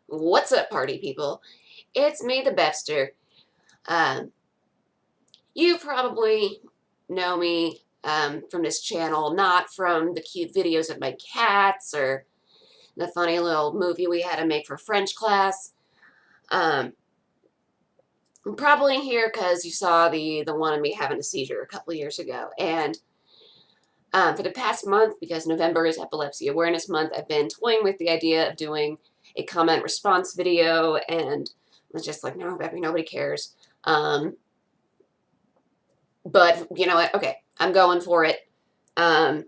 What's up, party people? It's me, the Bepster. Um, you probably know me from this channel, not from the cute videos of my cats or the funny little movie we had to make for French class. Um, I'm probably here because you saw the one of me having a seizure a couple of years ago. And for the past month, because November is Epilepsy Awareness Month, I've been toying with the idea of doing a comment response video, and I was just like, no, Beppy, nobody cares. But you know what? Okay, I'm going for it. Um,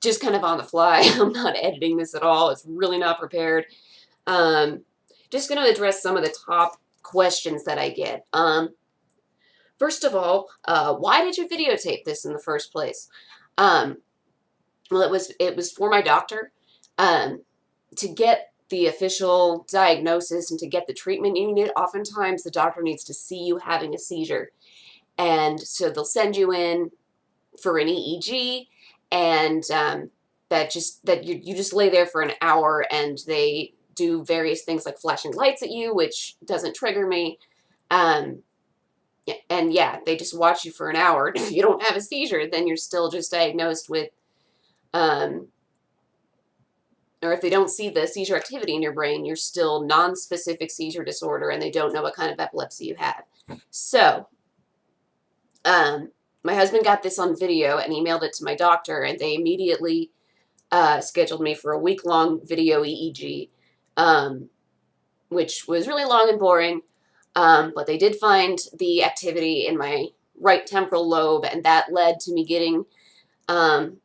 just kind of on the fly. I'm not editing this at all. It's really not prepared. Um, just going to address some of the top questions that I get. First of all, why did you videotape this in the first place? Um, well, it was for my doctor, um, to get the official diagnosis and to get the treatment you need. Oftentimes, the doctor needs to see you having a seizure, and so they'll send you in for an EEG, and that you just lay there for an hour, and they do various things like flashing lights at you, which doesn't trigger me. Um, and yeah, they just watch you for an hour. If you don't have a seizure, then you're still just diagnosed with, um, or if they don't see the seizure activity in your brain, you're still non-specific seizure disorder, and they don't know what kind of epilepsy you have. So, um, my husband got this on video and emailed it to my doctor, and they immediately scheduled me for a week-long video EEG, which was really long and boring, but they did find the activity in my right temporal lobe, and that led to me getting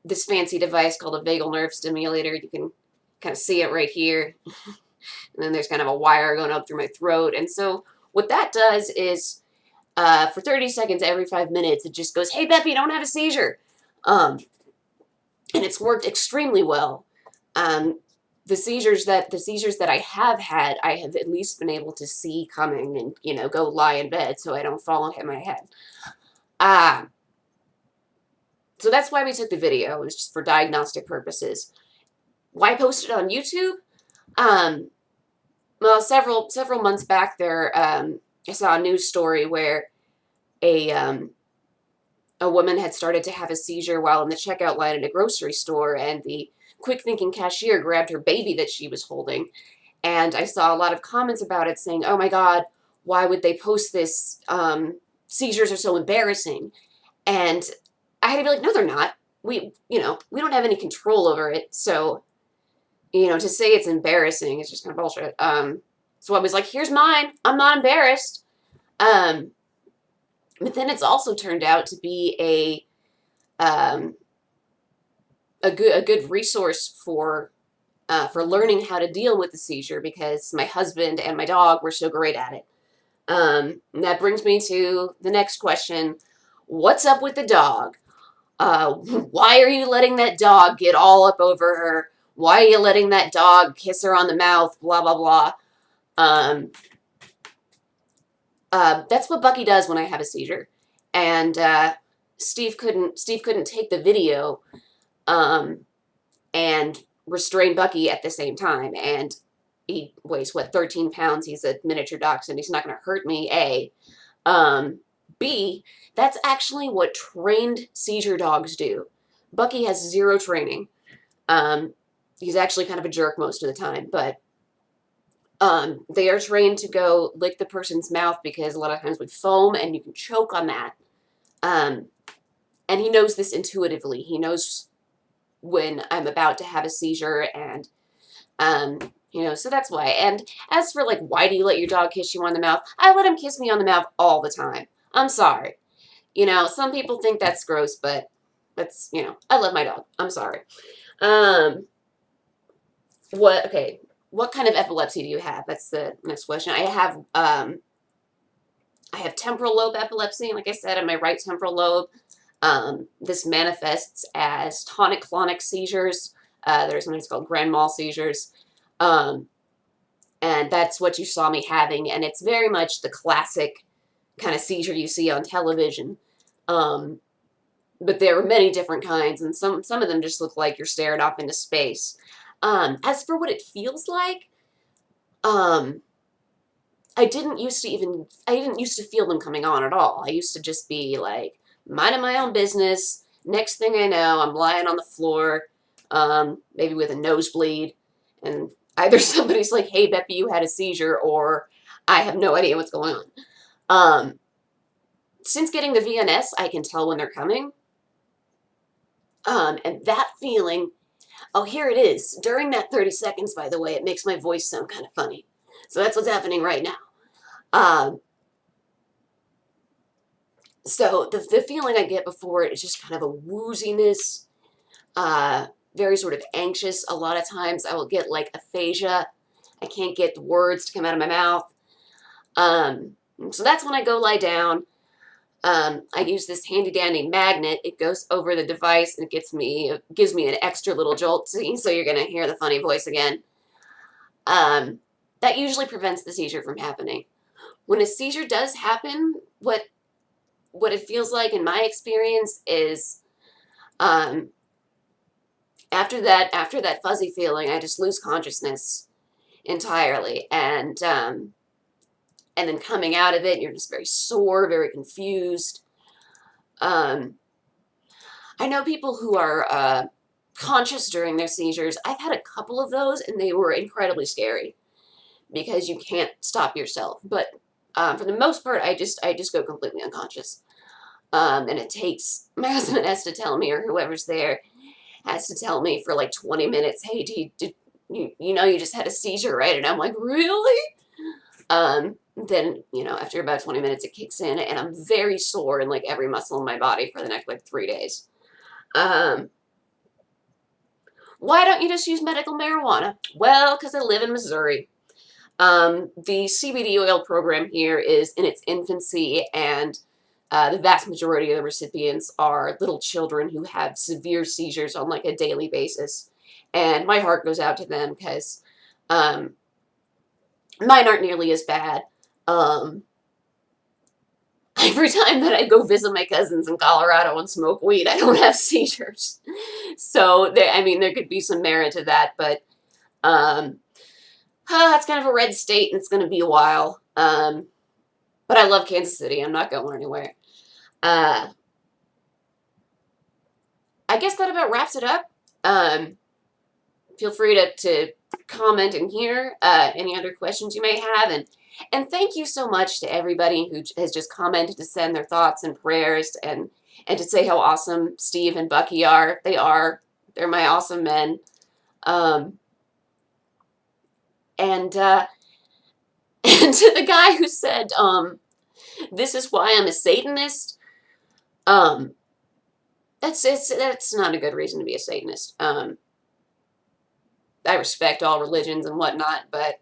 this fancy device called a vagal nerve stimulator. You can kind of see it right here, and then there's kind of a wire going up through my throat, and so what that does is for 30 seconds every 5 minutes, it just goes, "Hey, Beppy, you don't have a seizure." Um, and it's worked extremely well. Um, the seizures that I have had, I have at least been able to see coming and go lie in bed so I don't fall and hit my head. Uh, so that's why we took the video. It was just for diagnostic purposes. Why post it on YouTube? Um, well, several months back there, I saw a news story where a a woman had started to have a seizure while in the checkout line in a grocery store, and the quick-thinking cashier grabbed her baby that she was holding. And I saw a lot of comments about it saying, "Oh my God, why would they post this? Seizures are so embarrassing." And I had to be like, "No, they're not. We don't have any control over it. So, to say it's embarrassing is just kind of bullshit." So I was like, "Here's mine. I'm not embarrassed." Um, but then it's also turned out to be um, a good resource for learning how to deal with the seizure, because my husband and my dog were so great at it. And that brings me to the next question. What's up with the dog? Why are you letting that dog get all up over her? Why are you letting that dog kiss her on the mouth? Blah, blah, blah. That's what Bucky does when I have a seizure. And Steve couldn't take the video and restrain Bucky at the same time. And he weighs, 13 pounds. He's a miniature dachshund. He's not going to hurt me, A. B, that's actually what trained seizure dogs do. Bucky has zero training. He's actually kind of a jerk most of the time, but they are trained to go lick the person's mouth, because a lot of times we foam and you can choke on that. And he knows this intuitively. He knows when I'm about to have a seizure, and so that's why. And as for like, why do you let your dog kiss you on the mouth? I let him kiss me on the mouth all the time. I'm sorry. Some people think that's gross, but that's, I love my dog. I'm sorry. What kind of epilepsy do you have? That's the next question. I have temporal lobe epilepsy. Like I said, in my right temporal lobe, this manifests as tonic-clonic seizures. There's something called grand mal seizures. And that's what you saw me having. And it's very much the classic kind of seizure you see on television. But there are many different kinds, and some of them just look like you're staring off into space. As for what it feels like, I didn't used to feel them coming on at all. I used to just be like minding my own business. Next thing I know, I'm lying on the floor, maybe with a nosebleed, and either somebody's like, "Hey, Beppy, you had a seizure," or I have no idea what's going on. Since getting the VNS, I can tell when they're coming. And that feeling, oh, here it is. During that 30 seconds, by the way, it makes my voice sound kind of funny. So that's what's happening right now. So the feeling I get before it is just kind of a wooziness, very sort of anxious. A lot of times I will get like aphasia. I can't get the words to come out of my mouth. So that's when I go lie down. I use this handy dandy magnet. It goes over the device and it gives me an extra little jolt. So you're going to hear the funny voice again. That usually prevents the seizure from happening. When a seizure does happen, what it feels like in my experience is, after that fuzzy feeling, I just lose consciousness entirely. And then coming out of it, you're just very sore, very confused. I know people who are conscious during their seizures. I've had a couple of those, and they were incredibly scary because you can't stop yourself. But for the most part, I just go completely unconscious. And it takes, my husband has to tell me, or whoever's there has to tell me for like 20 minutes, "Hey, you know you just had a seizure, right?" And I'm like, "Really?" Then, after about 20 minutes, it kicks in, and I'm very sore in like every muscle in my body for the next like 3 days. Why don't you just use medical marijuana? Well, because I live in Missouri. The CBD oil program here is in its infancy, and the vast majority of the recipients are little children who have severe seizures on like a daily basis. And my heart goes out to them because mine aren't nearly as bad. Every time that I go visit my cousins in Colorado and smoke weed, I don't have seizures. So, there could be some merit to that, but it's kind of a red state, and it's going to be a while. But I love Kansas City. I'm not going anywhere. I guess that about wraps it up. Feel free to comment in here any other questions you may have, and thank you so much to everybody who has just commented to send their thoughts and prayers and to say how awesome Steve and Bucky are. They're my awesome men. And to the guy who said, "This is why I'm a Satanist," that's not a good reason to be a Satanist. I respect all religions and whatnot, but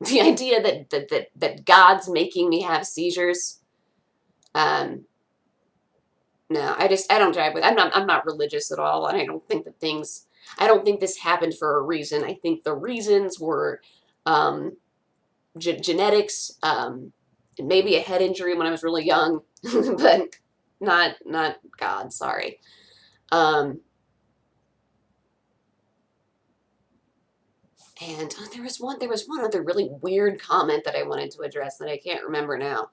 the idea that God's making me have seizures, no, I don't drive with. I'm not religious at all, and I don't think this happened for a reason. I think the reasons were genetics, and maybe a head injury when I was really young, but not God. Sorry. And there was one other really weird comment that I wanted to address that I can't remember now.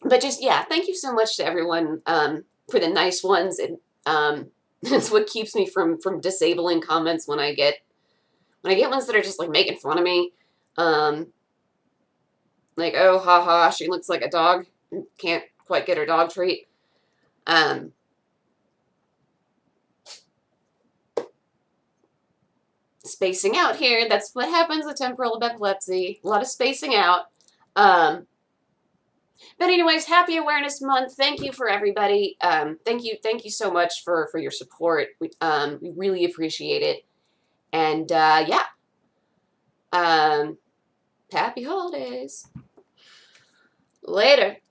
But just, yeah, thank you so much to everyone for the nice ones. It's what keeps me from disabling comments when I get ones that are just like making fun of me. Like, "Oh, haha, she looks like a dog. Can't quite get her dog treat." Spacing out here. That's what happens with temporal epilepsy. A lot of spacing out. But anyways, happy Awareness Month. Thank you for everybody. Thank you so much for your support. We really appreciate it. And yeah. Happy holidays. Later.